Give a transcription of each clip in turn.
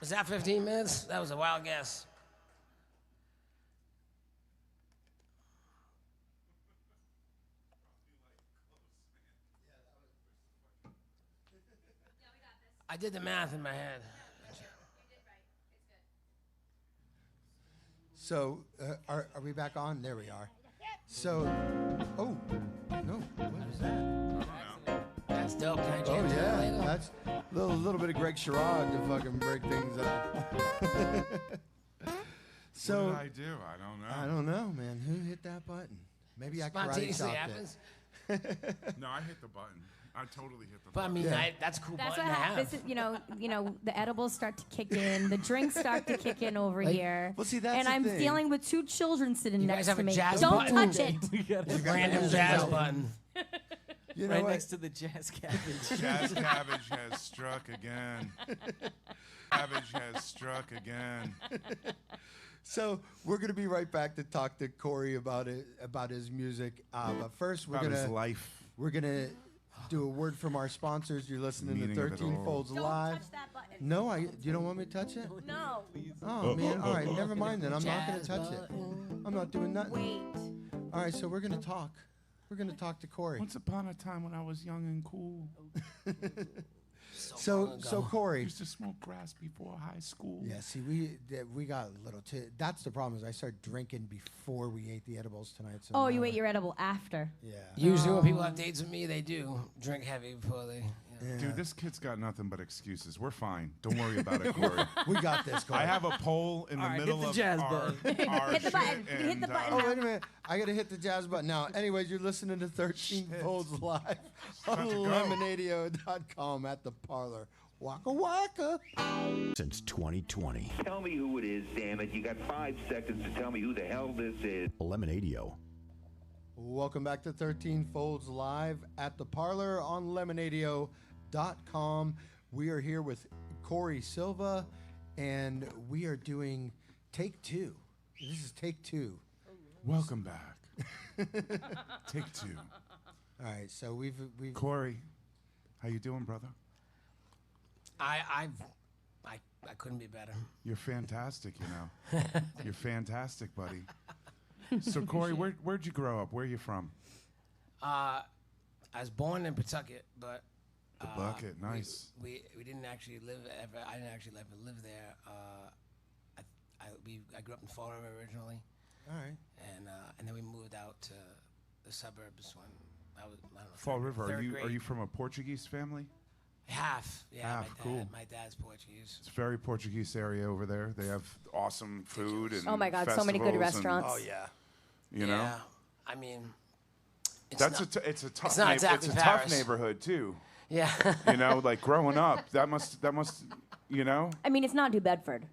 Was that 15 minutes? That was a wild guess. I did the math in my head. So, are we back on? There we are. So, oh, no, what was that? That's dope. Can I Oh, jam to that yeah, later? that's a little bit of Greg Sherrod to fucking break things up. So, What did I do? I don't know. I don't know, man. Who hit that button? Maybe I karate Spontaneously chopped happens. it. No, I hit the button. I totally hit the But I button. mean, Yeah. that's a cool That's button what to have. happens. The edibles start to kick in, the drinks start to kick in over here. well, see, that's and the I'm thing. dealing with 2 children sitting You next guys have to a me. jazz Don't button? touch it. Random jazz button. You know Right what? next to the jazz cabbage. Jazz Cabbage has struck again. Cabbage has struck again. So we're gonna be right back to talk to Corey about his music. But first, About his life. we're gonna do a word from our sponsors. You're listening Meaning to of it 13 all. Folds Don't Live. touch that button. No, you don't want me to touch it? No. Oh man, all right, never mind then. I'm not gonna Jazz touch it. button. I'm not doing nothing. Wait. All right, so we're gonna talk. We're gonna talk to Corey. Once upon a time when I was young and cool, So Corey. used to smoke grass before high school. Yeah, see, we got a little too. That's the problem is I started drinking before we ate the edibles tonight. So Oh, now you ate your edible after. Yeah. Usually when people have dates with me, they do drink heavy before they. Yeah. Dude, this kid's got nothing but excuses. We're fine. Don't worry about it, Corey. We got this, Corey. I have a pole in the All right, hit middle the of jazz our, button. our Hit the button. shit, Hit the and, button. Oh, wait a minute. I got to hit the jazz button now. Anyways, you're listening to 13 Folds Live on about to go. lemonadio.com at the parlor. Waka waka. Since 2020. Tell me who it is, damn it. You got 5 seconds to tell me who the hell this is. Lemonadio. Welcome back to 13 Folds Live at the parlor on lemonadio.com. We are here with Corey Silva, and we are doing take 2. This is take 2. Welcome back. Take 2. All right, so we've Corey, how you doing, brother? I couldn't be better. You're fantastic, you know. You're fantastic, buddy. So, Corey, where'd you grow up? Where are you from? I was born in Pawtucket, but The Bucket, nice. we didn't actually live ever. I didn't actually ever live there. I grew up in Fall River originally, all right. and then we moved out to the suburbs when I don't know. Fall River. third Are grade. you from a Portuguese family? Half? Yeah, Half, cool. My dad's Portuguese. It's a very Portuguese area over there. They have awesome food and Oh my God, so many good festivals and, restaurants. Oh, yeah. You know, Yeah, I mean, it's that's not, it's a tough it's not exactly it's a Paris. tough neighborhood too. yeah. You know, like growing up, that must you know. I mean, it's not New Bedford.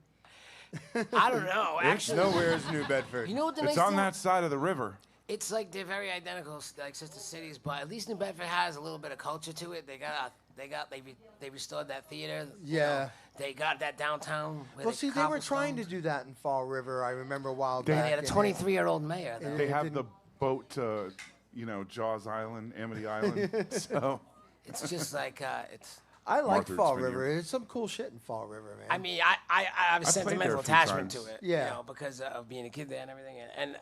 I don't know. Actually, Nowhere is New Bedford. you know what the It's nice on thing? that side of the river. It's like they're very identical, like sister cities, but at least New Bedford has a little bit of culture to it. They restored that theater. you Yeah. know. They got that downtown. Where Well, see, they were trying to cobblestones. do that in Fall River. I remember a while And back. they had a and 23-year-old mayor. Though. They It have didn't- the boat to, you know, Jaws Island, Amity Island. So It's just like it's. I like Martha's Fall Vineyard. River. There's some cool shit in Fall River, man. I mean, I have a I played there sentimental a few attachment times. to it. Yeah. You know, because of being a kid there and everything. And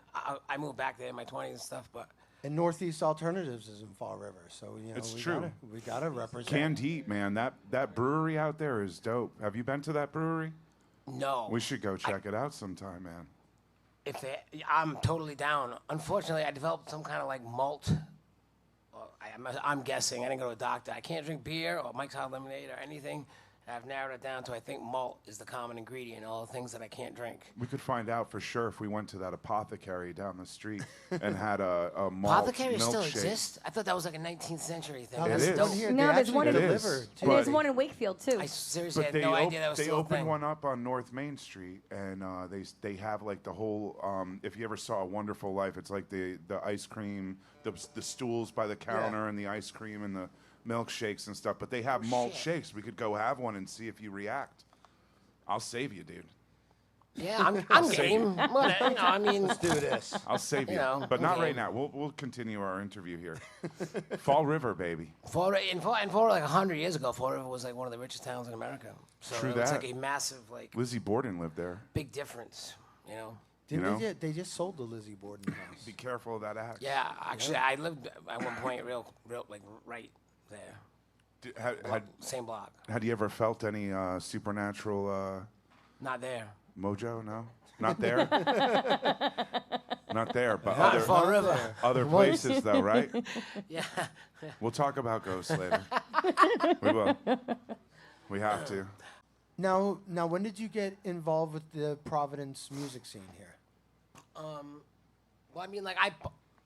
I moved back there in my 20s and stuff, but. and Northeast Alternatives is in Fall River, so you know It's we true. Gotta represent. Canned Heat, man. That brewery out there is dope. Have you been to that brewery? No. We should go check it out sometime, man. I'm totally down. Unfortunately, I developed some kind of like malt. Well, I'm guessing. I didn't go to a doctor. I can't drink beer or Mike's Hard Lemonade or anything. And I've narrowed it down to I think malt is the common ingredient in all the things that I can't drink. We could find out for sure if we went to that apothecary down the street and had a malt Apothecaries still milkshake. exist? I thought that was like a 19th century thing. No, It there's is. one here. No, They there's actually one in- It deliver is. to- And there's But- one in Wakefield, too. I seriously But had no idea that was they still a opened thing. one up on North Main Street, and they have like the whole. If you ever saw A Wonderful Life, it's like the ice cream, the stools by the counter, and the ice cream and the milkshakes and stuff. But they have malt shit. shakes. We could go have one and see if you react. I'll save you, dude. Yeah, I'm game. I mean, Let's do this. I'll save you, You know, but not okay. right now. We'll continue our interview here. Fall River, baby. Florida, like 100 years ago, Fall River was like one of the richest towns in America. So True it was that. like a massive, like, Lizzie Borden lived there. big difference, you know? Didn't know? they just sold the Lizzie Borden house. Be careful of that axe. Yeah, actually, I lived at one point real, like, right there. Same block. Had you ever felt any supernatural Not there. mojo? No, not there. Not there, but Not Fall other River. other places though, right? Yeah. We'll talk about ghosts later. We will. We have to. Now, when did you get involved with the Providence music scene here? Well, I mean, like,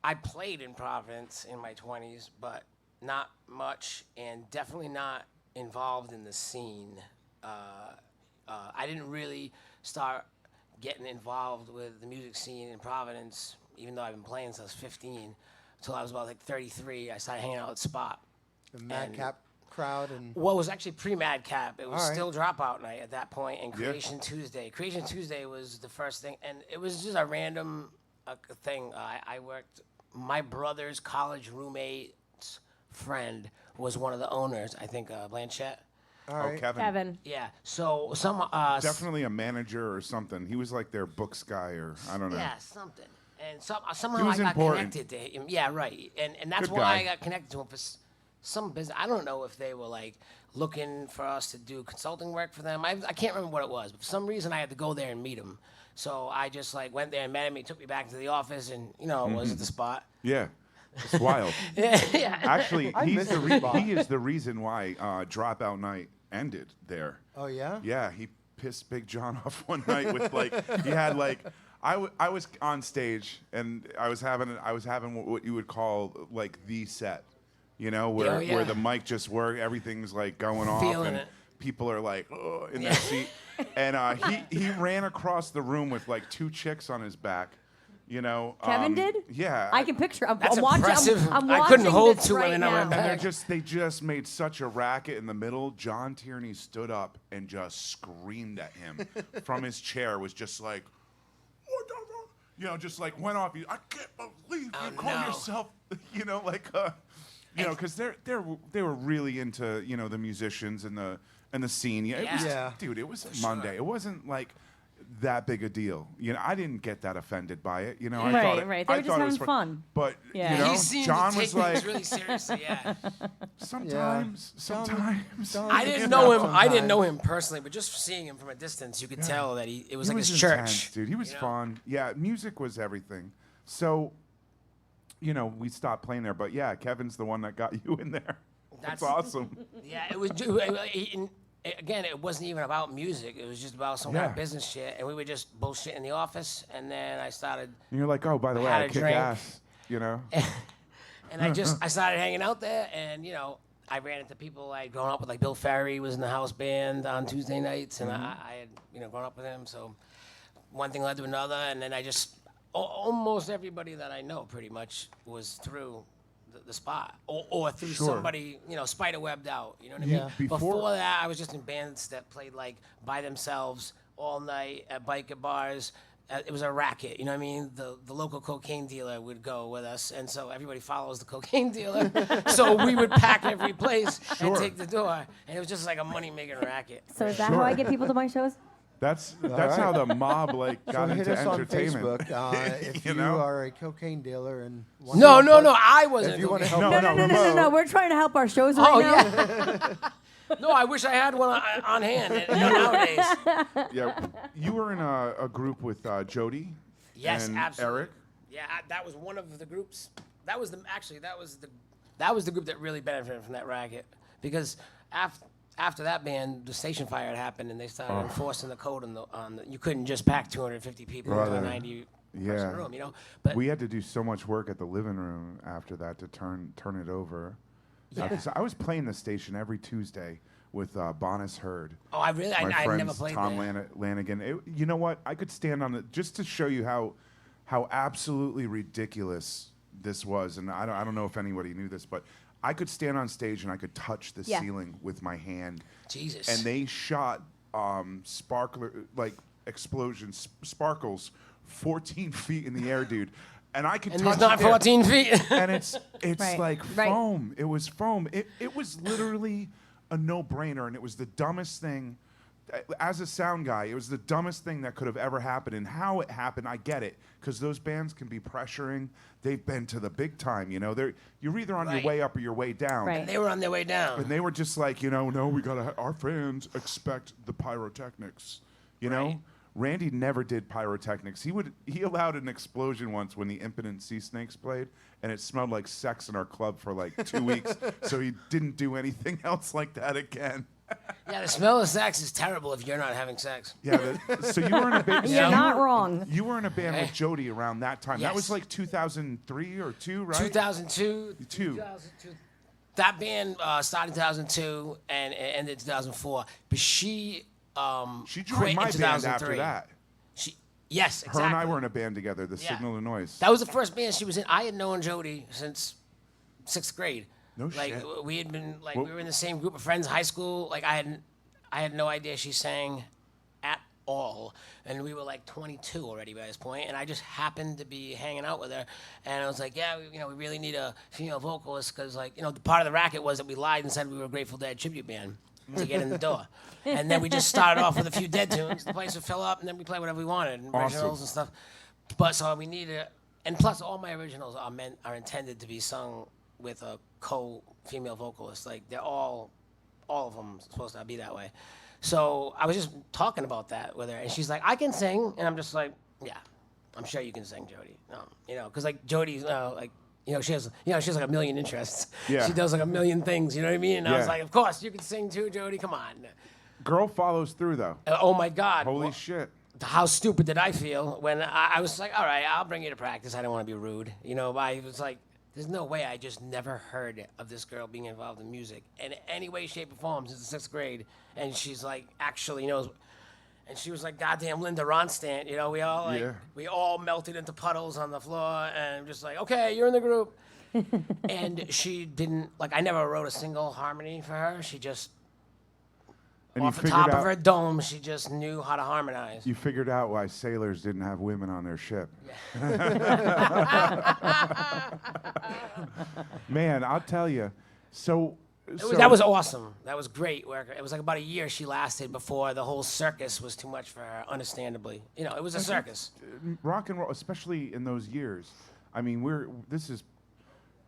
I played in Providence in my 20s, but not much, and definitely not involved in the scene. I didn't really start getting involved with the music scene in Providence, even though I've been playing since I was 15, until I was about like 33. I started hanging out at Spot. The Madcap crowd and Well, it was actually pre-Madcap. It was All right. still Dropout Night at that point, and Yeah. Creation Tuesday. Creation Tuesday was the first thing, and it was just a random thing. I worked. My brother's college roommate's friend was one of the owners. I think Blanchett. all Oh, right. Kevin. Yeah. So some Definitely a manager or something. He was like their books guy, or I don't know. Yeah, something. And somehow was I got important. connected to him. Yeah, right. And that's Good why guy. I got connected to him for some business. I don't know if they were like looking for us to do consulting work for them. I can't remember what it was, but for some reason I had to go there and meet him. So I just like went there and met him. He took me back to the office, and it was at the Spot. Yeah, it's wild. Yeah. Actually, I miss the Spot. he is the reason why Dropout Night ended there. Oh yeah. Yeah, he pissed Big John off one night with like he had like I was on stage and I was having what you would call like the set, where Oh, yeah. where the mic just worked, everything's like going off Feeling and it. people are like in their seat, and he ran across the room with like two chicks on his back. Kevin did? Yeah. I can picture. That's I'm watching. impressive. I'm I couldn't watching hold this two right women on my now. back. And they just made such a racket in the middle. John Tierney stood up and just screamed at him from his chair. Was just like, what the fuck? Just like went off. I can't believe you Oh, call no. yourself, because they were really into the musicians and the scene. Yeah, it was, Yeah. dude, it was sure. Monday. It wasn't like that big a deal. I didn't get that offended by it. I Right, thought it, right. They I were just thought it was having fun. But Yeah. He seemed John to was take things like, really seriously. Yeah. sometimes. John- I didn't know him. I didn't know him personally, but just seeing him from a distance, you could tell that it was He like was his intense, church. dude. He was fun. Yeah, music was everything. So, we stopped playing there. But yeah, Kevin's the one that got you in there. That's awesome. Yeah, it was. Again, it wasn't even about music. It was just about some kind Yeah. of business shit, and we were just bullshit in the office. And then I started, And you're like, oh, by the way, Had I a kick drink. ass. and I started hanging out there, and I ran into people I'd grown up with, like Bill Ferry was in the house band on Tuesday nights, and I had grown up with him. So one thing led to another, and then I just almost everybody that I know pretty much was through the Spot or through Sure. somebody spider-webbed out. You know what I Yeah. mean? Before- Before that, I was just in bands that played like by themselves all night at biker bars. It was a racket, you know what I mean? The local cocaine dealer would go with us, and so everybody follows the cocaine dealer. So we would pack every place and take the door, and it was just like a money-making racket. So is that how I get people to my shows? That's right. how the mob So got hit into us on entertainment. Facebook if you, are a cocaine dealer and want No, to help us- I wasn't. If you want to cocaine- help, No. We're trying to help our shows right Oh now. yeah. No, I wish I had one on hand nowadays. Yeah, you were in a group with Jody. Yes, and absolutely. Eric. Yeah, that was one of the groups. That was the group that really benefited from that racket, because after that band, the station fire had happened, and they started enforcing the code on the you couldn't just pack 250 people into a Brother. 90 Yeah. person room, But We had to do so much work at the living room after that to turn it over. 'Cause I was playing the station every Tuesday with Bonus Hurd. oh, I really My I friends never played Tom there. Lanigan. You know what? I could stand on it just to show you how absolutely ridiculous this was. And I don't know if anybody knew this, but I could stand on stage and I could touch the Yeah. ceiling with my hand. Jesus. And they shot sparkler, like explosion, sparkles 14 feet in the air, dude. And I could And touch it's not it there. 14 feet. And it's Right. like Right. foam. It was foam. It was literally a no-brainer, and it was the dumbest thing. As a sound guy, it was the dumbest thing that could have ever happened. And how it happened, I get it, because those bands can be pressuring. They've been to the big time, you know. You're either on your Right. way up or your way down. Right. They were on their way down. And they were just like, you know, no, we gotta. Our fans expect the pyrotechnics, you know. Right. Randy never did pyrotechnics. He allowed an explosion once when the Impotent Sea Snakes played, and it smelled like sex in our club for like 2 weeks. So he didn't do anything else like that again. Yeah, the smell of sex is terrible if you're not having sex. Yeah. So you were in a band. You're not wrong. You were in a band with Eh. Jody around that time. That was Yes. like 2003 or 2, right? 2002. 2002. That band started in 2002 and ended in 2004. But she She quit joined my in band 2003. after that. Yes, Her exactly. and I were in a band together, the Yeah. Signal to Noise. That was the first band she was in. I had known Jody since 6th grade. No like, shit. We had been like Well- we were in the same group of friends in high school. Like I had no idea she sang at all, and we were like 22 already by this point. And I just happened to be hanging out with her, and I was like, yeah, we really need a female vocalist because like the part of the racket was that we lied and said we were a Grateful Dead tribute band to get in the door. And then we just started off with a few Dead tunes. The place would fill up, and then we play whatever we wanted, and Awesome. originals and stuff. But so we needed, and plus all my originals are intended to be sung with a co-female vocalist. Like they're all of them supposed to be that way. So I was just talking about that with her, and she's like, "I can sing," and I'm just like, "Yeah, I'm sure you can sing, Jody." Because like Jody's she has like a million interests. Yeah. She does like a million things. You know what I mean? And I was Yeah. like, "Of course you can sing too, Jody. Come on." Girl follows through, though. Oh my God! Holy Well, shit. how stupid did I feel when I was like, all right, I'll bring you to practice. I didn't want to be rude. I was like, there's no way I just never heard of this girl being involved in music in any way, shape, or form since the 6th grade. And she's like, actually knows. And she was like, goddamn Linda Ronstadt. We all Yeah. we all melted into puddles on the floor and just like, okay, you're in the group. And she didn't, I never wrote a single harmony for her. She just, And you off the figured top out, of her dome, she just knew how to harmonize. you figured out why sailors didn't have women on their ship. Man, I'll tell you. That was awesome. That was great work. It was like about a year she lasted before the whole circus was too much for her, understandably. It was a circus. rock and roll, especially in those years. I mean, this is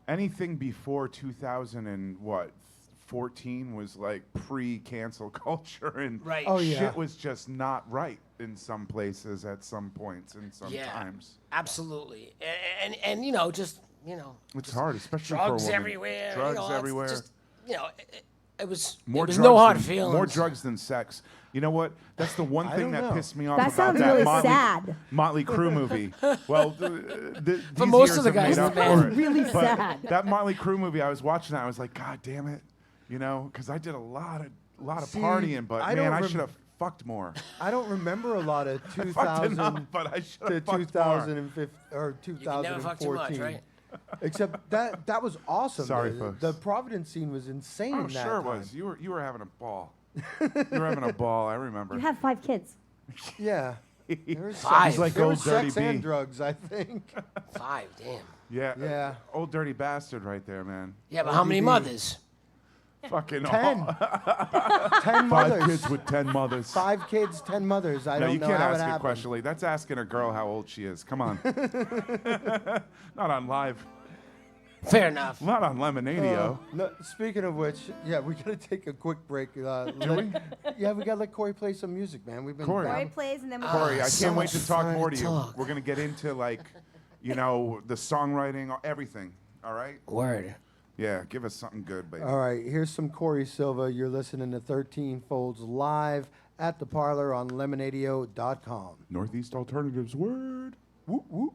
anything before 2014 was like pre-cancel culture, and Right. Oh, yeah. shit was just not right in some places at some points and sometimes. Absolutely. And just, It's hard, especially drugs for a woman. everywhere. Drugs it's everywhere. Just, it was More it was drugs no hard than, feelings. More drugs than sex. You know what? That's the one I thing don't that know. pissed me off That about sounds that really Motley, sad. Motley Crue movie. Well, For most of the guys guys in the band. Really But sad. that Motley Crue movie, I was watching that. I was like, God damn it, because I did a lot of See, partying, but I man, don't I rem- should have fucked more. I don't remember a lot of Fucked 2000 enough, but I should to have fucked more. 2015 or You can never fuck too 2014. much, right? Except that was awesome. Sorry, the, folks. The Providence scene was insane. Oh, in that sure it time. was. You were having a ball. You were having a ball. I remember. You have 5 kids. Yeah. There was Five. sex, like there old was Dirty sex B. and drugs, I think. 5, damn. Yeah. Yeah. Old dirty bastard right there, man. Yeah, but how many ODB. mothers? Fucking 10. 10 5 mothers. kids with 10 mothers. 5 kids, 10 mothers. I No, don't you know can't how ask it a happened. question like that's asking a girl how old she is. Come on. Not on live. Fair enough. Not on Lemonadio. No, speaking of which, yeah, we gotta take a quick break. Yeah, we gotta let Corey play some music, man. We've been Corey. Corey plays and then we Corey, I so can't wait much to talk fun more to to you. talk. We're gonna get into the songwriting, everything. All right? Word. Yeah, give us something good, baby. All right, here's some Corey Silva. You're listening to 13 Folds live at the Parlor on lemonadio.com. Northeast Alternatives word. Whoop whoop.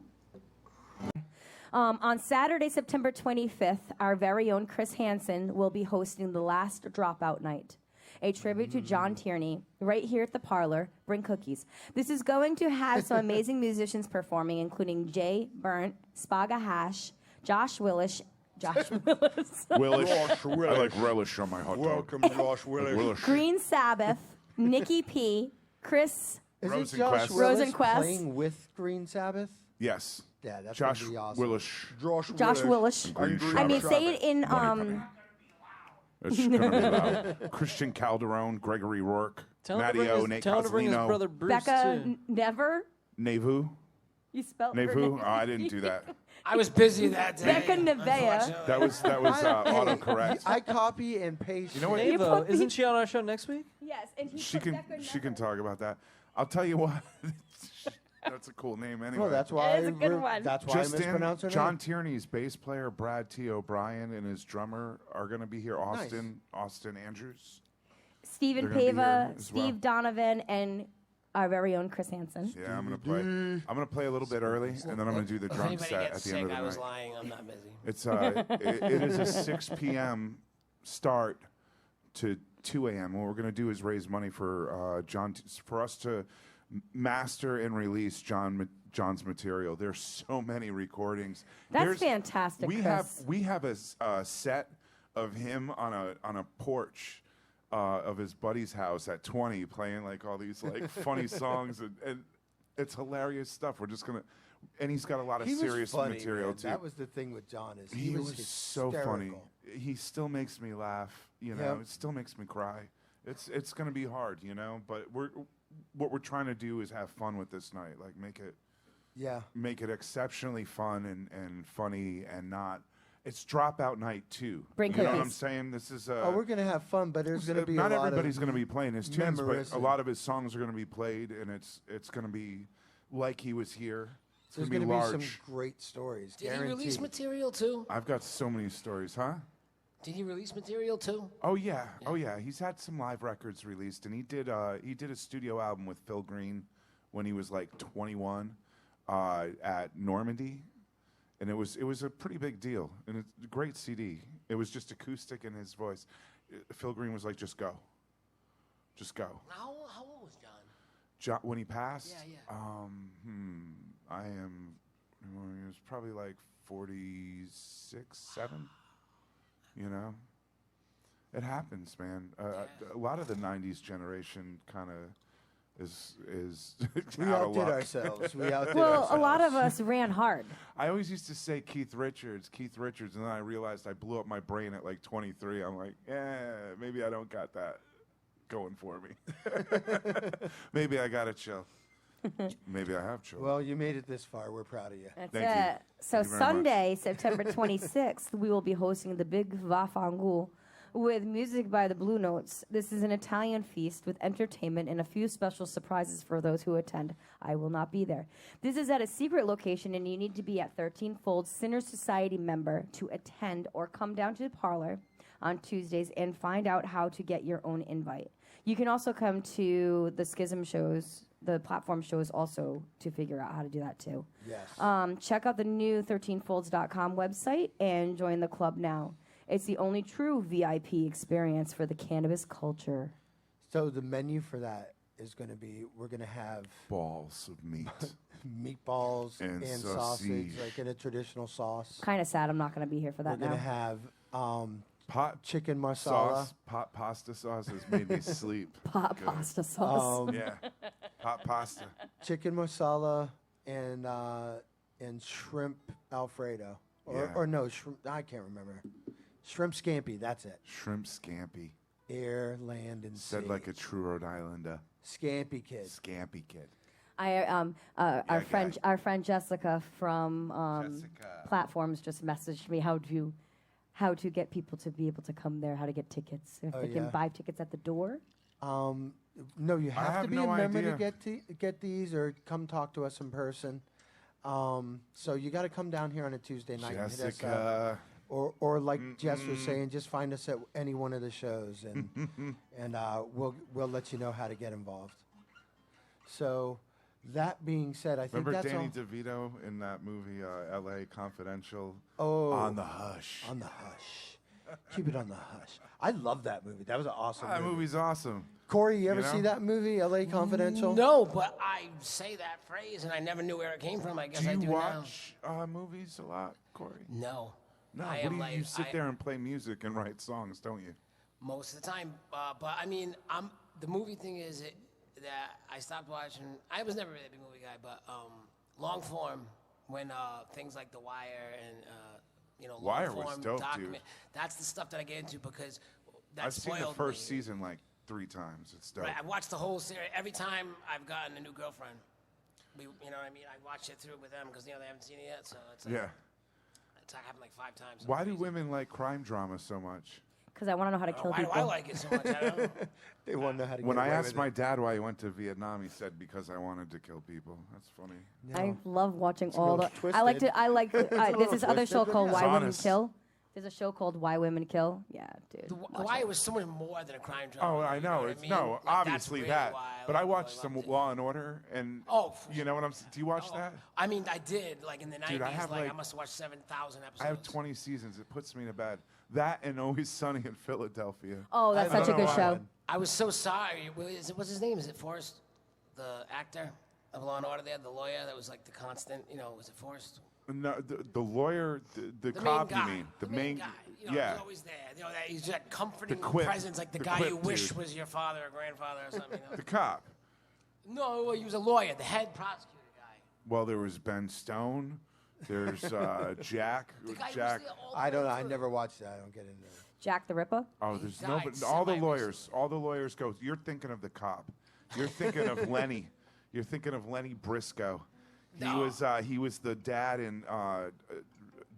On Saturday, September 25th, our very own Chris Hansen will be hosting the Last Dropout Night, a tribute to John Tierney, right here at the Parlor. Bring cookies. This is going to have some amazing musicians performing, including Jay Burnt, Spaga Hash, Josh Willis. Willish. I like relish on my hot dog. Welcome, Josh Willis. Willish. Green Sabbath, Nikki P, Chris Isn't Josh Rosenquist. Willis Rosenquist. playing with Green Sabbath? Yes. Yeah, that's Josh gonna be awesome. Willis. Josh Willis. Green I mean, Sabbath. say it in It's gonna be loud. Christian Calderon, Gregory Rourke, Tell him Matteo, to Nate bring his Cozzolino, brother Bruce Becca too. Never. Nevu. You spelled her Nevu? name. Oh, I didn't do that. I was busy that day. Becca Nevea. unfortunately. That was autocorrect. I copy and paste. You know what? Ava, isn't she on our show next week? Yes, and he She put can Becca she can Never. talk about that. I'll tell you what. That's a cool name anyway. Well, that's why. It is a good one. That's why Just I mispronounced her in, John name. Tierney's bass player Brad T. O'Brien and his drummer are going to be here. Austin Andrews. Stephen They're gonna be Pava, here as well. Steve Donovan, and our very own Chris Hansen. Yeah, I'm gonna play. I'm gonna play a little bit early, and then I'm gonna do the If drum anybody set gets at the sick, end of the I was night. lying. I'm not busy. It's it is a 6 p.m. start to 2 a.m. What we're gonna do is raise money for for us to master and release John's material. There's so many recordings. That's fantastic, We Chris. have a set of him on a porch. Of his buddy's house at 20, playing like all these like funny songs, and it's hilarious stuff. We're just gonna, and he's got a lot of He was serious funny, material man. too. That was the thing with John is he was so funny. hysterical. He still makes me laugh. You know, Yep. it still makes me cry. It's gonna be hard, you know, but what we're trying to do is have fun with this night, like make it exceptionally fun and funny and not. It's dropout night too. Bring you know what I'm cookies. saying? This is Oh, we're gonna have fun, but there's gonna be not a lot everybody's of going to be playing his tunes, but a memorism. lot of his songs are going to be played, and it's going to be like he was here. It's There's going to be gonna large. be some great stories. Did he release guaranteed. material too? I've got so many stories, huh? Did he release material too? Oh yeah, oh yeah. He's had some live records released, and he did a studio album with Phil Green when he was like 21 at Normandy, and it was a pretty big deal, and it's a great CD. It was just acoustic in his voice. Phil Green was like, "Just go, just go." How old was John? When he passed, Yeah. I am. He was probably like 46, 7. You know, it happens, man. A lot of the '90s generation kind of is We out of outdid luck. ourselves. We outdid Well, ourselves. a lot of us ran hard. I always used to say Keith Richards, and then I realized I blew up my brain at like 23. I'm like, maybe I don't got that going for me. Maybe I got to chill. Maybe I have chill. Well, you made it this far. We're proud of you. That's Thank you. it. So Thank you very Sunday, September 26th, we will be hosting the Big Vafangul with music by the Blue Notes. This is an Italian feast with entertainment and a few special surprises for those who attend. I will not be there. This is at a secret location, and you need to be at 13 Fold Sinner Society member to attend, or come down to the parlor on Tuesdays and find out how to get your own invite. You can also come to the Schism shows, the platform shows also, to figure out how to do that too. Yes. Check out the new 13folds.com website and join the club now. It's the only true VIP experience for the cannabis culture. So the menu for that is going to be, we're going to have Balls of meat. meatballs And and sausage. sausage, like in a traditional sauce. Kind of sad I'm not going to be here for We're that going to now. have Pot chicken marsala. sauce, pot pasta sauce has made me sleep. Pot Good. pasta sauce. Yeah, pot pasta. Chicken marsala and shrimp Alfredo. Yeah. Or no, shrimp, I can't remember. Shrimp scampi, that's it. Shrimp scampi. Air, land, and sea. Said like a true Rhode Islander. Scampi kid. Scampi kid. Our friend Jessica from Jessica. Platforms just messaged me how to get people to be able to come there, how to get tickets, if Oh, they can yeah. buy tickets at the door. No, you have have to be no a member idea. to get these, or come talk to us in person. So you got to come down here on a Tuesday night and hit us up. Jessica. Or like Jess was saying, just find us at any one of the shows, and we'll let you know how to get involved. So, that being said, I think Remember that's Danny all. DeVito in that movie, L.A. Confidential? Oh, On the Hush. on the hush. Keep it on the hush. I love that movie. That was an awesome That movie. movie's awesome. Corey, you ever know? see that movie, L.A. Confidential? No, but I say that phrase and I never knew where it came from. I guess Do I you do watch movies a lot, Corey? now. No, I what am do you, like, you sit I- there and play music and write songs, don't you? Most of the time, but I mean, the movie thing is, that I stopped watching. I was never really a big movie guy, but long form, when things like The Wire and long Wire was form dope, document. dude. That's the stuff that I get into because that I've seen the spoiled first me. season like 3 times. It's dope. Right, I watched the whole series. Every time I've gotten a new girlfriend, you know what I mean? I watch it through with them because they haven't seen it yet. So it's like, Yeah. it's happened like 5 times. Why do women like crime drama so much? Because I want to know how to kill Why do people. I like it so much? I don't know. They want to know how to When get I away asked with my it. dad why he went to Vietnam, he said because I wanted to kill people. That's funny. I love watching a all little the. I like twisted. to. I like. a There's little this other twisted, show but called yeah. Why It's Women honest. Kill. There's a show called Why Women Kill. Yeah, dude. The watch Wire it. was so much more than a crime drama. Oh, I you know. what It's I mean? no, Like, that's obviously really that. why But I really watched some loved it. Law and Order, and Oh, for you know what I'm. Do you watch Oh, that? I mean, I did like in the 90s. Dude, I have, I like- must have watched 7,000 episodes. I have 20 seasons. It puts me to bed. That and Always Sunny in Philadelphia. Oh, that's I such a don't know good why. show. I was so sorry. What's his name? Is it Forrest, the actor of Law and Order? There, the lawyer that was like the constant. Was it Forrest? No, the lawyer, the The cop. main guy. You mean the main guy? yeah. He's always there. That he's that comforting quip. presence, like the The guy quip you wish dude. was your father or grandfather or something. The cop. No, well, he was a lawyer, the head prosecutor guy. Well, there was Ben Stone. There's Jack. The guy Jack. who was there all the I don't know. way I through. never watched that. I don't get into it. Jack the Ripper. Oh, there's died nobody. All the semi-recently. lawyers. All the lawyers go. You're thinking of the cop. You're thinking of Lenny. You're thinking of Lenny Briscoe. No. He was the dad in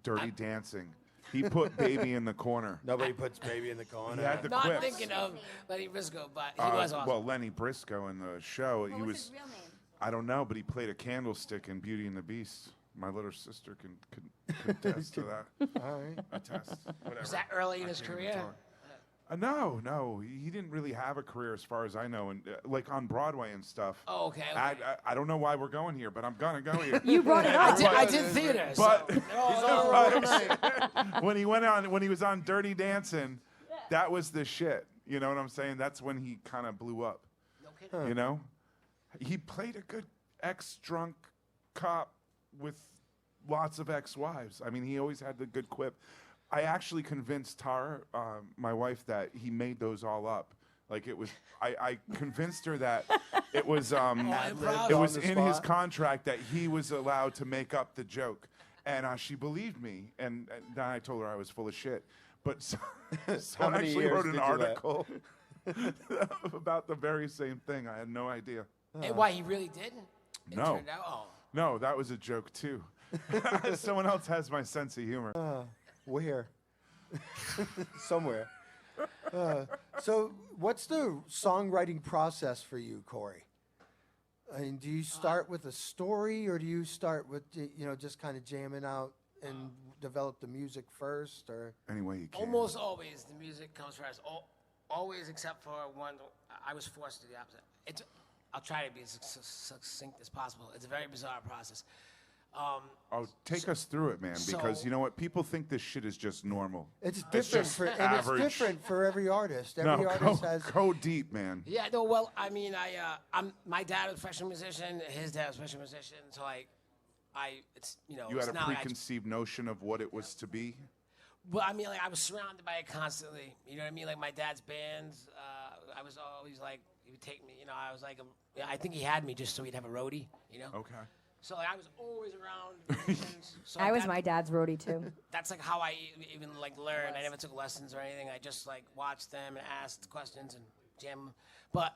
Dirty Dancing. He put baby in the corner. Nobody puts baby in the corner. He had the Not quips. thinking of Lenny Briscoe, but he was awesome. Well, Lenny Briscoe in the show. He was. real name? I don't know, but he played a candlestick in Beauty and the Beast. My little sister can attest to that. All right. Attest. Whatever. was that early in I his can't even career? talk. No, he didn't really have a career as far as I know, and like on Broadway and stuff. Oh, okay. I don't know why we're going here, but I'm gonna go here. You brought it up. I did theater. But so, when he was on Dirty Dancing, that was the shit. You know what I'm saying? That's when he kind of blew up. no kidding. You know, he played a good ex-drunk cop with lots of ex-wives. I mean, he always had the good quip. I actually convinced Tara, my wife, that he made those all up. Like it was, I convinced her that it was, improv. it was On the in his spot. contract that he was allowed to make up the joke, and she believed me. And then I told her I was full of shit. But so How I many actually years wrote an did you let? article about the very same thing. I had no idea. And why he really did? It No. turned out, oh. No, that was a joke too. Someone else has my sense of humor. Where? Somewhere. So, what's the songwriting process for you, Corey? I mean, do you start with a story, or do you start with just kind of jamming out and develop the music first, or? Any way you can. Almost always the music comes first. Always except for one. I was forced to do the opposite. I'll try to be as succinct as possible. It's a very bizarre process. Oh, take us through it, man, because so- you know what? People think this shit is just normal. It's different just for and average. it's different for every artist. No, Every artist has. go deep, man. Yeah, no, well, I mean, my dad was a professional musician. His dad was a professional musician. So it's You it's had a not like preconceived notion of what it was to be. Well, I mean, like I was surrounded by it constantly. You know what I mean? Like my dad's bands. I was always like, he would take me. I was like, I think he had me just so he'd have a roadie. Okay. So like, I was always around musicians. So I was that- my dad's roadie too. That's like how I even like learned. I never took lessons or anything. I just like watched them and asked questions and jam 'em. But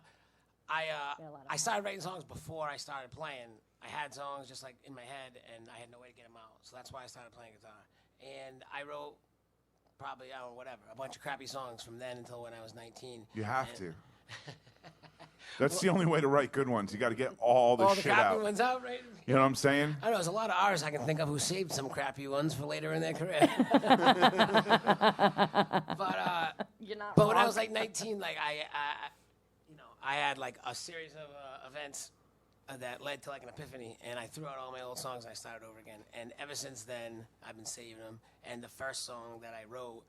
I started writing songs before I started playing. I had songs just like in my head, and I had no way to get them out. So that's why I started playing guitar. And I wrote probably, I don't know, whatever, a bunch of crappy songs from then until when I was 19. You have to. That's the only way to write good ones. You got to get all the All the shit crappy out. ones out, right? You know what I'm saying? I know there's a lot of artists I can think of who saved some crappy ones for later in their career. But when I was like 19, like I had like a series of events that led to like an epiphany, and I threw out all my old songs and I started over again. And ever since then, I've been saving them. And the first song that I wrote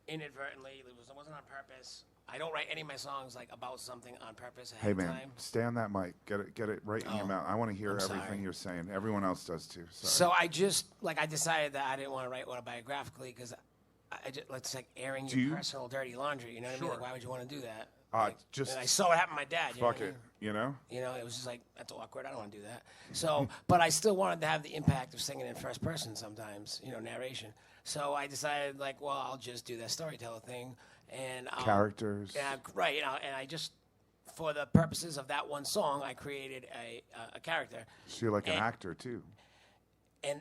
inadvertently, it wasn't on purpose. I don't write any of my songs like about something on purpose ahead Hey of man, time. stay on that mic. Get it right in your mouth. I want to hear I'm everything sorry. you're saying. Everyone else does too. Sorry. So I just I decided that I didn't want to write autobiographically because it's like airing your personal dirty laundry. You know what I mean? Like, why would you want to do that? Just And I saw what happened to my dad. You know fuck what I it. mean? You know? You know, it was just like, that's awkward. I don't want to do that. So, but I still wanted to have the impact of singing in first person sometimes, you know, narration. So I decided, like, well, I'll just do that storyteller thing. And Characters. Yeah, right. You know, and I just, for the purposes of that one song, I created a character. So you're like an actor, too. And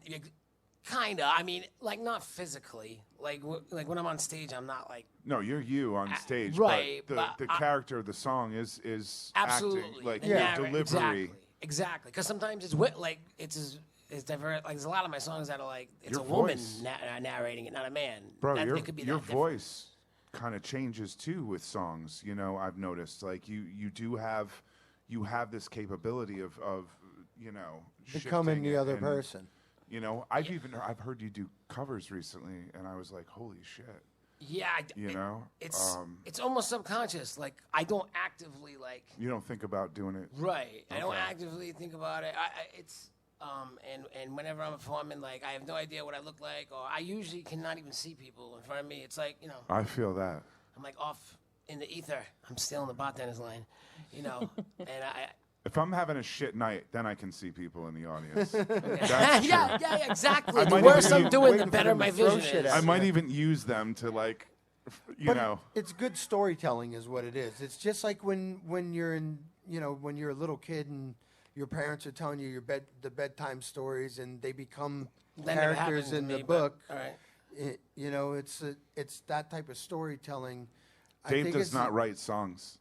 kind of, I mean, like, not physically. Like when I'm on stage, I'm not like. No, you're you on stage, right, but the character of the song is absolutely acting, like delivery. delivery. Exactly. Because sometimes it's diverse. Like, there's a lot of my songs that are like, it's Your a woman voice. narrating it, not a man. Bro, it could be your that different. voice kind of changes too with songs. You know, I've noticed. Like you have this capability of you know, Becoming shifting the it other and, person. You know, I've heard you do covers recently, and I was like, holy shit. Yeah, You know, it's almost subconscious. Like, I don't actively like. you don't think about doing it. Right. I don't Okay. actively think about it. And whenever I'm performing, like, I have no idea what I look like, or I usually cannot even see people in front of me. It's like, you know, I feel that. I'm like off in the ether. I'm still in the bartender's line, you know, and If I'm having a shit night, then I can see people in the audience. That's true. yeah, exactly. I The might worse even I'm use- doing, the waiting for better them to my throw vision shit is. at I might even use them to like, you But know. it's good storytelling is what it is. It's just like when you're in, you know, when you're a little kid and your parents are telling you the bedtime stories and they become That never characters happened in to the me, book. but, all right. You know, it's that type of storytelling. I Dave think does it's- not write songs.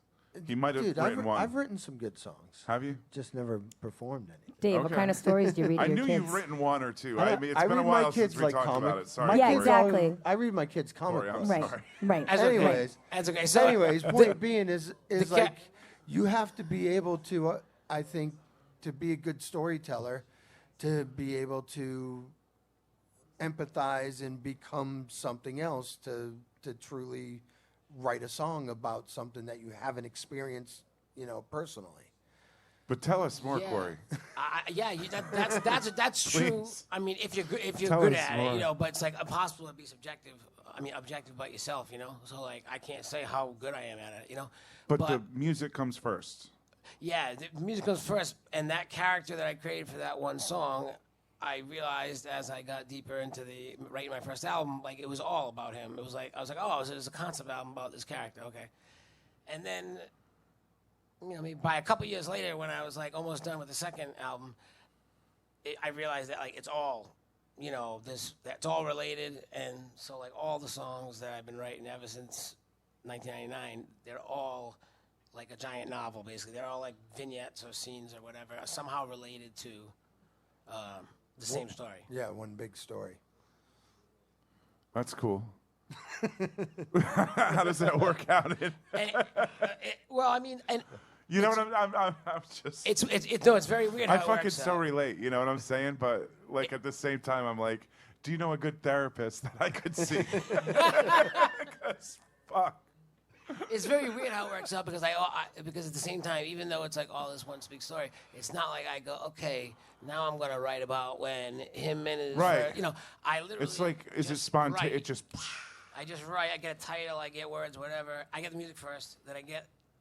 He might have Dude, written one. I've written some good songs. Have you? Just never performed any. Dave, what Okay. kind of stories do you read I to knew your kids? you've written one or two. I I mean, it's I been a read while my kids since we like talked comic. about it. Sorry. My Yeah, kids exactly. I read my kids comic Corey, I'm books. Right, sorry. right. That's okay. Anyways, That's okay. So, anyways, point being is the like ca- you have to be able to, I think, to be a good storyteller, to be able to empathize and become something else, to truly write a song about something that you haven't experienced, you know, personally. But tell us more, yeah. Corey. That's true. Please. I mean, if you're Tell good us at more. it, you know, but it's like impossible to be subjective. I mean, objective about yourself, you know. So like, I can't say how good I am at it, you know. But the music comes first. Yeah, the music comes first, and that character that I created for that one song, I realized as I got deeper into writing my first album, like it was all about him. It was like I was like, oh, it was a concept album about this character, okay. And then, you know, maybe by a couple years later, when I was like almost done with the second album, I realized that like it's all, you know, that's all related, and so like all the songs that I've been writing ever since 1999, they're all like a giant novel, basically. They're all like vignettes or scenes or whatever, somehow related to the same story. Yeah, one big story. That's cool. How does that work out? Well, I mean, and You know what I'm just. it's very weird. I how it fucking works so out. relate. You know what I'm saying? But like at the same time, I'm like, do you know a good therapist that I could see? 'Cause fuck. It's very weird how it works out because because at the same time, even though it's like all this one big story, it's not like I go, okay, now I'm gonna write about when him and his Right. you know, I literally It's like, is it just spontaneous? write. It just. I just write. I get a title. I get words. Whatever. I get the music first. Then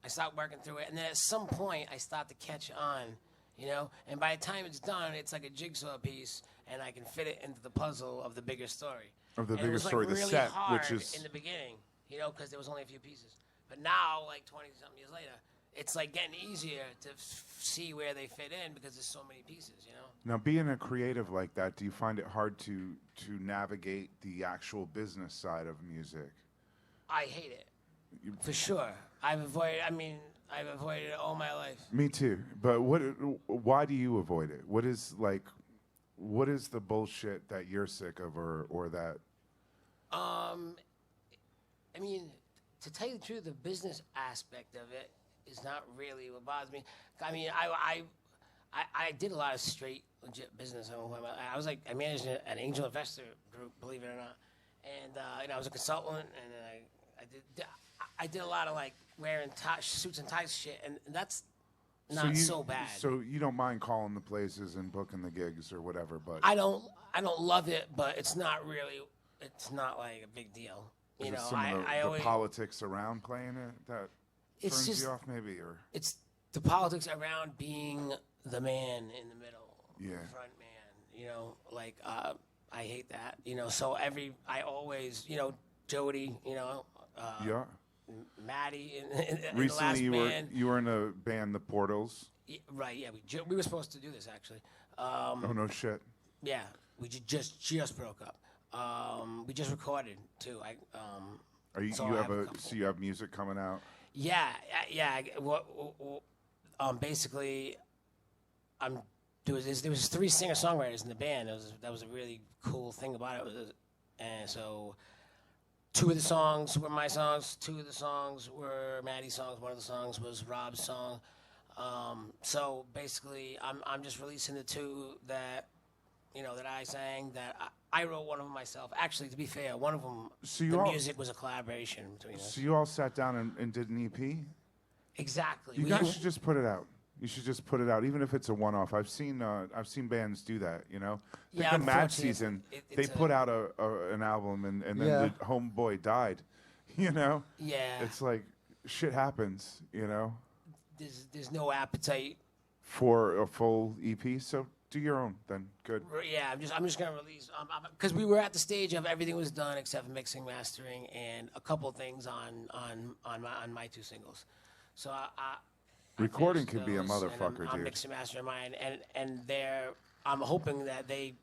I start working through it, and then at some point I start to catch on, you know. And by the time it's done, it's like a jigsaw piece, and I can fit it into the puzzle of the bigger story. Of the And it bigger was, like, story, the really set, hard which is- in the beginning, you know, because there was only a few pieces. But now, like 20-something years later, it's like getting easier to see where they fit in because there's so many pieces, you know. Now, being a creative like that, do you find it hard to navigate the actual business side of music? I hate it, for sure. I've avoided it all my life. Me too. But why do you avoid it? What is the bullshit that you're sick of, or that? I mean, to tell you the truth, the business aspect of it is not really what bothers me. I mean, I did a lot of straight, legit business. I managed an angel investor group, believe it or not, and you know, I was a consultant, and I did a lot of like wearing suits and ties shit, and that's not so bad. So you don't mind calling the places and booking the gigs or whatever, but I don't love it, but it's not like a big deal. is You it know, some of the I always politics around playing it that It's turns just- you off, maybe, or it's the politics around being the man in the middle, Yeah. the front man. You know, like I hate that. You know, so I always, you know, Jody, you know, Yeah. Maddie in the Recently, last band. you were in a band, The Portals. Yeah, right, yeah, we were supposed to do this actually. Oh no shit. Yeah, we just broke up. We just recorded too. Are you So you I have have a a couple. so you have music coming out? Yeah, yeah. Basically, there was 3 singer-songwriters in the band. That was a really cool thing about it. And so 2 of the songs were my songs. 2 of the songs were Maddie's songs. 1 of the songs was Rob's song. So basically, I'm just releasing the 2 that, you know, that I sang. That I wrote one of them myself. Actually, to be fair, one of them, So you the all- music was a collaboration between us. So you all sat down and did an EP? Exactly. You guys should just put it out. You should just put it out, even if it's a one-off. I've seen bands do that. You know, I Yeah, think the Mad unfortunately, Season, it's they a- put out an album and then Yeah. the homeboy died. You know, Yeah. it's like shit happens. You know, There's no appetite. for a full EP. So do your own then. Good. Yeah, I'm just gonna release because we were at the stage of everything was done except for mixing, mastering, and a couple things on my 2 singles. So I Recording finished can be a those, and motherfucker, I'm dude. mixing, mastering mine, and I'm hoping that they,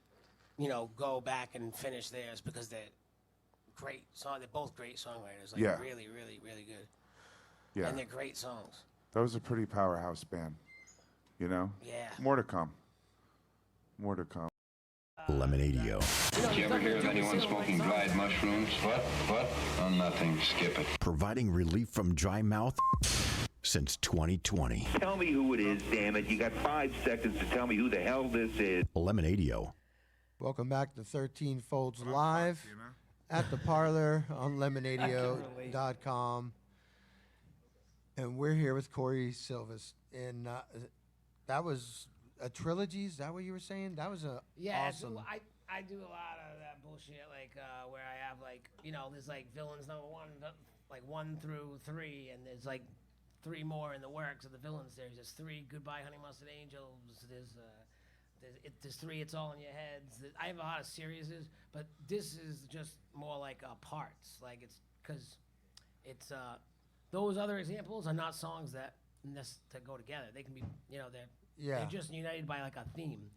you know, go back and finish theirs because they're great song. They're both great songwriters. Like Yeah. really, really, really good. Yeah, And they're great songs. that was a pretty powerhouse band. You know. Yeah. More to come. More to come. Lemonadio. Did you ever hear of anyone smoking dried mushrooms? What? Oh, nothing. Skip it. Providing relief from dry mouth since 2020. Tell me who it is, damn it. You got 5 seconds to tell me who the hell this is. Lemonadio. Welcome back to 13 Folds Live at the Parlor on lemonadio.com. And we're here with Corey Silvas. And that was a trilogy? Is that what you were saying? That was awesome. So I do a lot of that bullshit, like where I have like, you know, there's like villains number 1, like 1 through 3, and there's like 3 more in the works of the villains. There's 3 Goodbye Honey Mustard Angels. There's 3 It's All in Your Heads. I have a lot of series, but this is just more like parts. Like it's because it's those other examples are not songs that go together. They can be, you know, they're just united by like a theme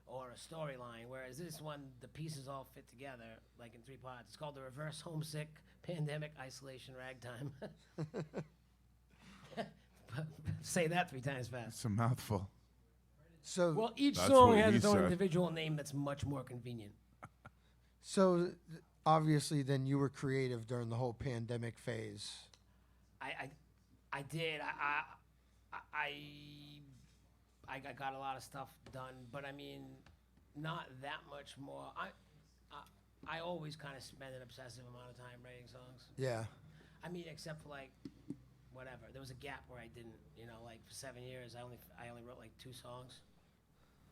or a storyline. Whereas this one, the pieces all fit together like in 3 parts. It's called The Reverse Homesick Pandemic Isolation Ragtime. Say that 3 times fast. It's a mouthful. So, Well, each That's song what has he its own said. individual name that's much more convenient. so obviously, then you were creative during the whole pandemic phase. I did. I got a lot of stuff done, but I mean, not that much more. I always kind of spend an obsessive amount of time writing songs. Yeah. I mean, except for like, whatever. There was a gap where I didn't. You know, like for 7 years, I only wrote like 2 songs.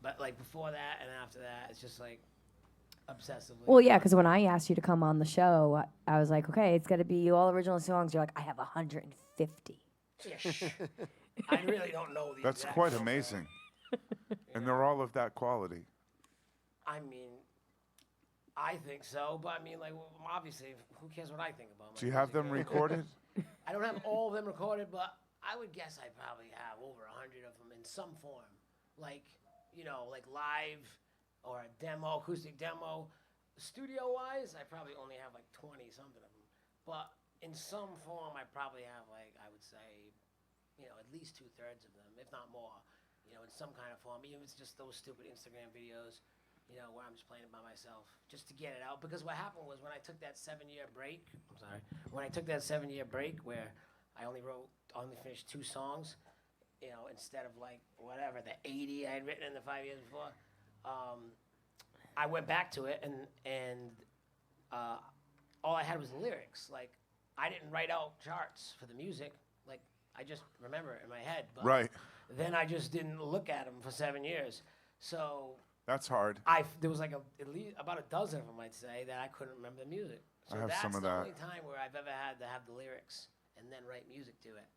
But like before that and after that, it's just like obsessively. Well, yeah, because when I asked you to come on the show, I was like, okay, it's got to be all original songs. You're like, I have 150. I really don't know the That's exact quite number. amazing. And they're all of that quality. I mean, I think so, but I mean, like, well, obviously, who cares what I think about my Do you have music, them right? recorded? I don't have all of them recorded, but I would guess I probably have over 100 of them in some form. Like, you know, like live or a demo, acoustic demo. Studio-wise, I probably only have like 20-something of them. But in some form, I probably have like, I would say, you know, at least 2/3 of them, if not more. You know, in some kind of form. Even if it's just those stupid Instagram videos, you know, where I'm just playing it by myself, just to get it out. Because what happened was when I took that 7-year break, when I took that 7-year break where I only finished 2 songs, you know, instead of like whatever, the 80 I had written in the 5 years before, I went back to it and all I had was the lyrics. Like, I didn't write out charts for the music. Like, I just remember it in my head. But Right. then I just didn't look at them for 7 years. So That's hard. there was like at least about a dozen of them, I'd say, that I couldn't remember the music. So I have that's some of the that. only time where I've ever had to have the lyrics and then write music to it.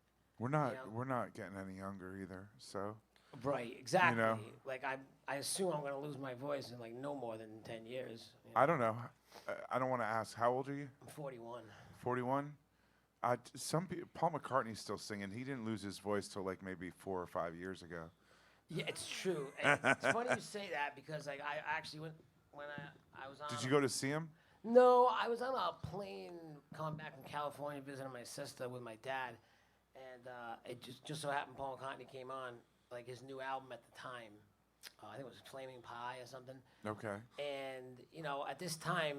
We're not know? we're not getting any younger either. So Right, exactly. know? Like I assume I'm gonna lose my voice in like no more than 10 years. You know? I don't know. I don't want to ask. How old are you? I'm 41. 41. Some people. Paul McCartney's still singing. He didn't lose his voice till like maybe 4 or 5 years ago. Yeah, it's true. And it's funny you say that because like I actually went when I was on. Did you go to see him? No, I was on a plane coming back from California visiting my sister with my dad, and it just so happened Paul McCartney came on, like his new album at the time. I think it was Flaming Pie or something. Okay. And you know, at this time,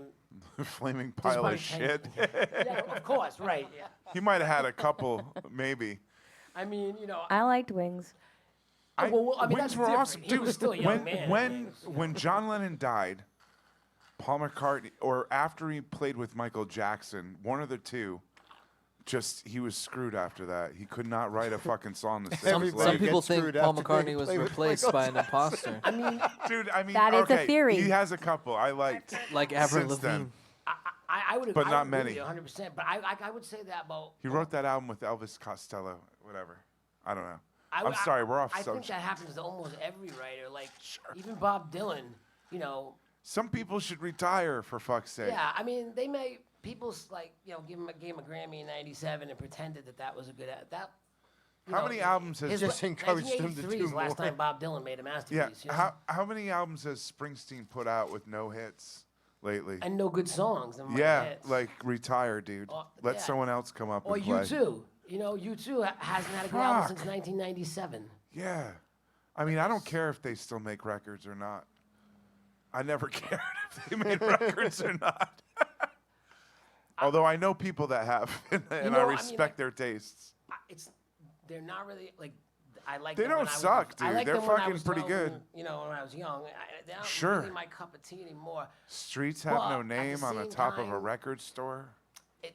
Flaming this pile about of 10 shit. yeah, of course, right. Yeah. He might have had a couple, maybe. I mean, you know, I liked Wings. well, I mean, Wings that's were different. awesome, He dude. was still a young man. When John Lennon died, Paul McCartney, or after he played with Michael Jackson, one of the two, he was screwed after that. He could not write a fucking song to save his Everybody Some life. people gets think screwed Paul after McCartney being was played with replaced Michael by an imposter, I mean, Dude, I mean, That is a okay, theory. he has a couple I liked. like Avril Since then. Lavigne. I would, But I not would agree many. with you 100%. But I would say that about. He wrote that album with Elvis Costello, whatever. I don't know. I I'm sorry, we're off I think subject. that happens to almost every writer. Like even Bob Dylan. You know. Some people should retire, for fuck's sake. Yeah, I mean, they may people like gave him a Grammy in '97 and pretended that was a good that. you How know, many albums has- Just encouraged him to 1983 do is the last more. time Bob Dylan made a Yeah. masterpiece. You know? How many albums has Springsteen put out with no hits lately? And no good songs. And Yeah, hits. like retire, dude. Let yeah. someone else come up Or and play. U2. You know, U2 hasn't had a good album Fuck. since 1997. Yeah. I mean, I don't care if they still make records or not. I never cared if they made records or not. Although I know people that have, and know, I I mean, respect their tastes. They're not really like. I like. They them don't when I was- suck, I dude. like They're them when I fucking was pretty young, good. You know, when I was young, they're not Sure. really my cup of tea anymore. Streets have But no at the name on the same top of a time- record store.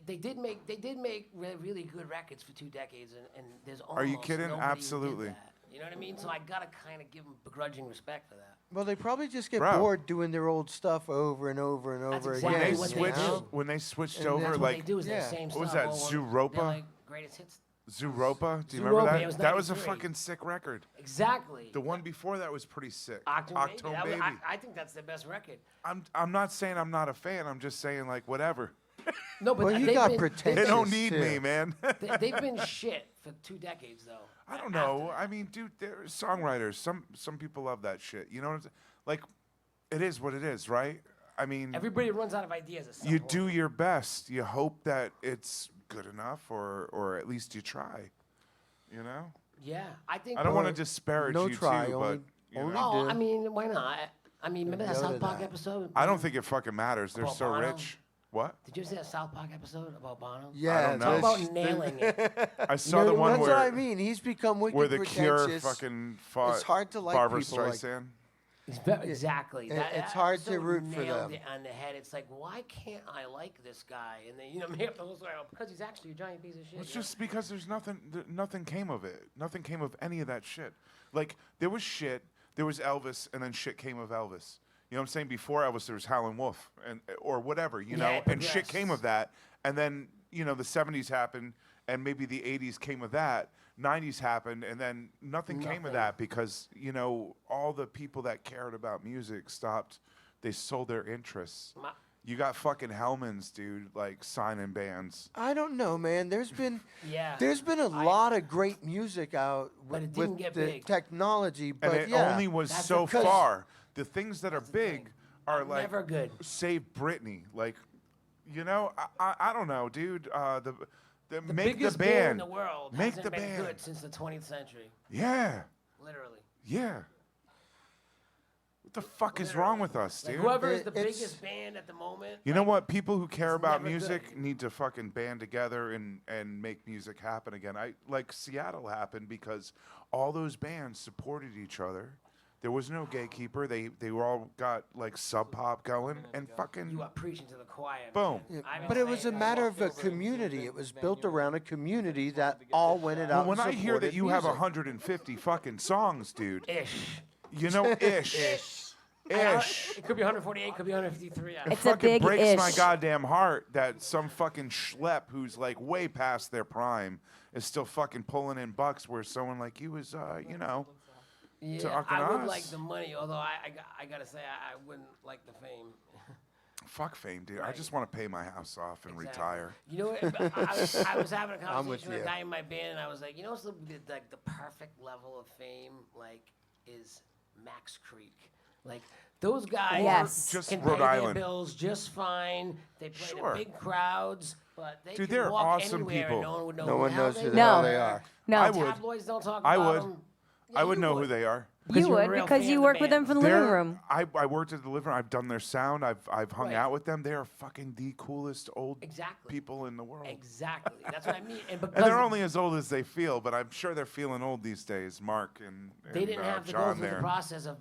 They did make really good records for 2 decades, and there's almost Are you kidding? nobody who did Absolutely. that. You know what I mean? So I gotta kind of give them begrudging respect for that. Well, they probably just get Bro. bored doing their old stuff over and over and That's over exactly again. what you they Switched, do. know? when they switched And over, that's That's like what they do is yeah. the same What was stuff. that, over- Zooropa? they're like greatest hits. Zooropa. Do you remember Zooropa, that? it was That was a 93. fucking sick record. Exactly. The one before that was pretty sick. Octone Baby. That was- Baby. I think that's their best record. I'm not saying I'm not a fan. I'm just saying like whatever. No, but Well, you they've got been, pretentious. They don't need too. me, man. they've been shit for 2 decades though. I don't know. I mean, dude, they're songwriters. Some people love that shit. You know what I'm saying? Like, it is what it is, right? I mean, Everybody runs out of ideas at some you point. do your best. You hope that it's good enough, or at least you try. You know? Yeah, I think. I don't want to Or disparage no you try, too, only- but you only know? Oh, do. I mean, why not? I mean, remember that Go to South Park that. episode? I don't think it fucking matters. They're About so Bono? rich. What? Did you see that South Park episode about Bono? Yeah, don't know. Talk that's- about nailing it. I saw the one That's where what I mean. He's become wicked where the Cure pretentious. fucking fought It's hard to like Barbara people like- Streisand. Exactly. It's hard to episode root for nailed them. it on the head. It's like, why can't I like this guy? And then make up the whole story because he's actually a giant piece of shit. It's you know? just because there's nothing came of it. Nothing came of any of that shit. Like there was shit, there was Elvis, and then shit came of Elvis. You know what I'm saying? Before Elvis, there was Howlin' Wolf, or whatever. You Yeah, know, it and shit progressed. came of that. And then the '70s happened, and maybe the '80s came of that. '90s happened, and then nothing came of Nothing. that because all the people that cared about music stopped. They sold their interests. You got fucking Hellmans, dude, like signing bands. I don't know, man. There's been Yeah. a lot of great music out But with, it didn't with get the big. technology, but And it yeah. only was That's so because- far. The things that are the big thing. are like Never good. Save Britney, like, I don't know, dude. The The make biggest the band in the world make hasn't the been band. good since the 20th century. Yeah, Literally. yeah. What the fuck is wrong with us, Like dude? whoever is the It's- biggest band at the moment. You know what? People who care it's about never music good. need to fucking band together and make music happen again. Like Seattle happened because all those bands supported each other. There was no gatekeeper. They were all got like Sub Pop going and fucking You are preaching to the choir. boom. man. I've been But it was a saying that. matter of a community. It was built around a community that all went it out. Well, when and I hear that supported you have music. 150 fucking songs, dude, Ish. you know, ish. Ish. It could be 148, could be 153. It It's a fucking big breaks my ish. goddamn heart that some fucking schlep who's like way past their prime is still fucking pulling in bucks where someone like you is, you know, Yeah, talking I would us. like the money, although I gotta say I wouldn't like the fame. Fuck fame, dude. I Right. just want to pay my house off and Exactly. retire. You know what? I was having a I'm with conversation with a you. guy in my band, and I was like, you know what's like the perfect level of fame? Like, is Max Creek. Like, those guys Yes. Just can Rhode pay Island. their bills just fine. They play Sure. to big crowds, but they Dude, can they're walk awesome anywhere people. and no one would know No who one the hell knows they who were. the hell No. they are. No, I would. Tabloids don't talk I about would. them. I would you know who they are. Because you you're a would real because fan you of work the with them band. from the living room. I worked at the living room. I've done their sound. I've hung Right. out with them. They are fucking the coolest old Exactly. people in the world. Exactly. That's what I mean. And because And they're only as old as they feel, but I'm sure they're feeling old these days. Mark and they didn't have to go John through there. the process of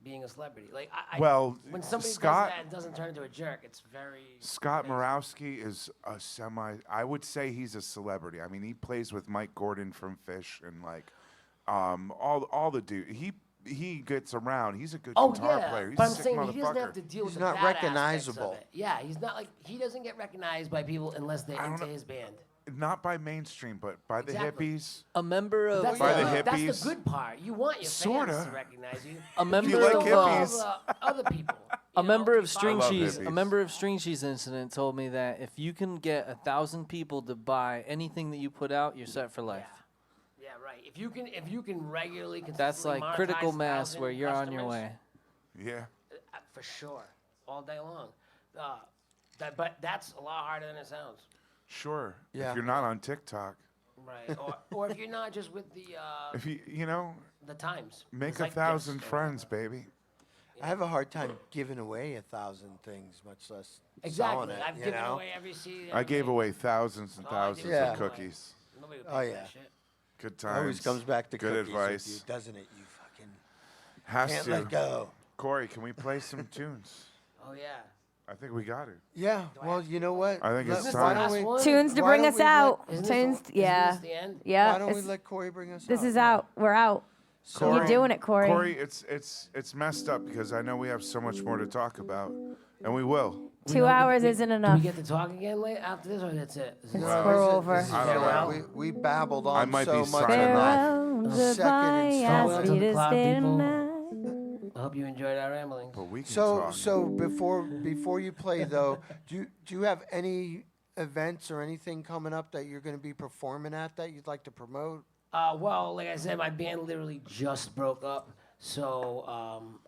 being a celebrity. Like, Well, when somebody Scott- does that and doesn't turn into a jerk, it's very Scott amazing. Morawski is a I would say he's a celebrity. I mean, he plays with Mike Gordon from Fish and like all the dude. He gets around. He's a good Oh guitar yeah, player. He's but a I'm sick saying motherfucker. he doesn't have to deal He's with the not bad aspects of recognizable. it. Yeah, he's not like he doesn't get recognized by people unless they're into know. his band. Not by mainstream, but by the Exactly. hippies. A member of That's, By the, the good- that's hippies. the good part. You want your fans Sorta. to recognize you. a you member like of hippies. Other people. a you member know, of you String love Cheese. A hippies. member of String Cheese Incident told me that if you can get 1,000 people to buy anything that you put out, you're set for life. Yeah, right. If you can regularly, That's consistently like critical monetize mass 1,000 where you're on your customers, way. Yeah. For sure, all day long. But that's a lot harder than it sounds. Sure. Yeah. If you're not on TikTok, Right. or if you're not just with if you know, the times. make It's a like thousand gifts or friends, baby. I have a hard time giving away 1,000 things, much less Exactly. selling it. I've you given know? away every CD. I gave away thousands and Oh, I did thousands too. Yeah. of cookies. Nobody would pay Oh, for yeah. that shit. Good It times. always comes back to good cookies advice. with you, doesn't it? You fucking Has can't to. let go. Corey, can we play some tunes? Oh yeah. I think we got it. Yeah. Well, you know what? I think it's This time. the last one? Tunes to Why bring don't us we let- out. Isn't Tunes, this yeah, the end? yeah. Why don't we it's- let Corey bring us This out? is out. We're out. So You're doing it, Corey. Corey, it's messed up because I know we have so much more to talk about, and we will. 2 hours isn't Do enough. we get to talk again later after this, or that's it? Is It's it- we're over. This is I don't farewell. know. We babbled on I might so be much. signing tonight. Farewell, Second goodbye, installment. ask me to Cloud stay people. tonight. I hope you enjoyed our rambling. But we can So talk. so before you play though, do you have any events or anything coming up that you're going to be performing at that you'd like to promote? Well, like I said, my band literally just broke up, so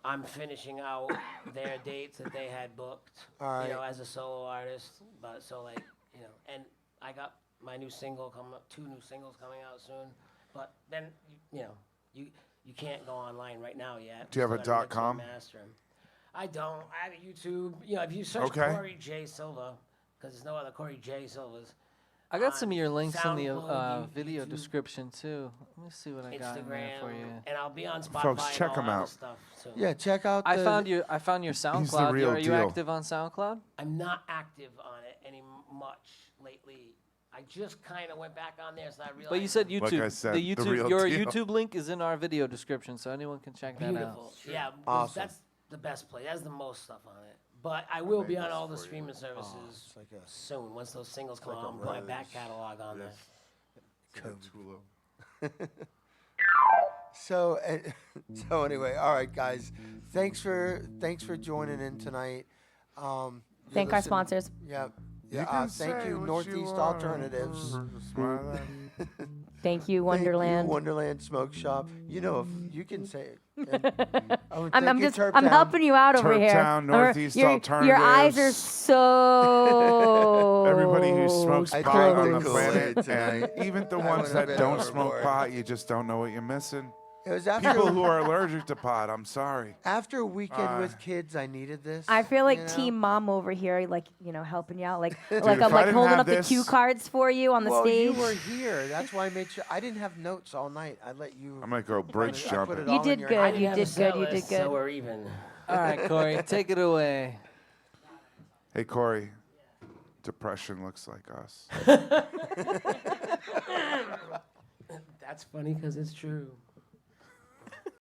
I'm finishing out their dates that they had booked. All You know, right. as a solo artist. But so like, you know, and I got my new single coming up, 2 new singles coming out soon. But then you know, you can't go online right now yet. Do you have a Still gotta mix and .com? master 'em. I don't. I have a YouTube. You know, if you search Okay. Corey J Silva, because there's no other Corey J Silvas. I got some of your links in the SoundCloud, video YouTube, description too. Let me see what I got in there Instagram, for you. and I'll be on Spotify. Folks, and check all 'em that out. Stuff soon. Yeah, check out. I the- found your SoundCloud. real Are you deal. active on SoundCloud? I'm not active on it any much lately. I just kind of went back on there, so I realized. But you said Like YouTube. I said, the the YouTube, real your deal. YouTube link is in our video description, so anyone can check that out. beautiful. Yeah, Awesome. that's the best place. That's the most stuff on it. But I will be on all the for you. streaming services it's like a soon. Once those singles come like out, a I'm putting my rose. back catalog on there. So so anyway, all right, guys. Thanks for joining in tonight. You're Thank our listening- sponsors. Yeah. You Yeah. can Thank say you, what Northeast want. Alternatives. Smile at me. Thank you, Thank Wonderland. you, Wonderland Smoke Shop. You know, if you can say it. I'm helping you out over here. Turptown, Northeast your eyes are Alternatives. so. Everybody who smokes I pot drank on the the Kool-Aid planet, tonight. and even the I ones went a that bit don't smoke overboard. pot, you just don't know what you're missing. It was after People who are allergic to pot, I'm sorry. after a weekend with kids. I needed this. I feel like you know? Team Mom over here, like helping you out, like if I'm I like didn't holding have up the this- cue cards for you on the Well, stage. you were here. That's why I made sure. I didn't have notes all night. I let you. I'm gonna go bridge I put jumping. it You all in did your good. hand. I You didn't have a did set good, you did list, good. So we're even. All right, Corey, take it away. Hey Corey, depression looks like us. That's funny because it's true.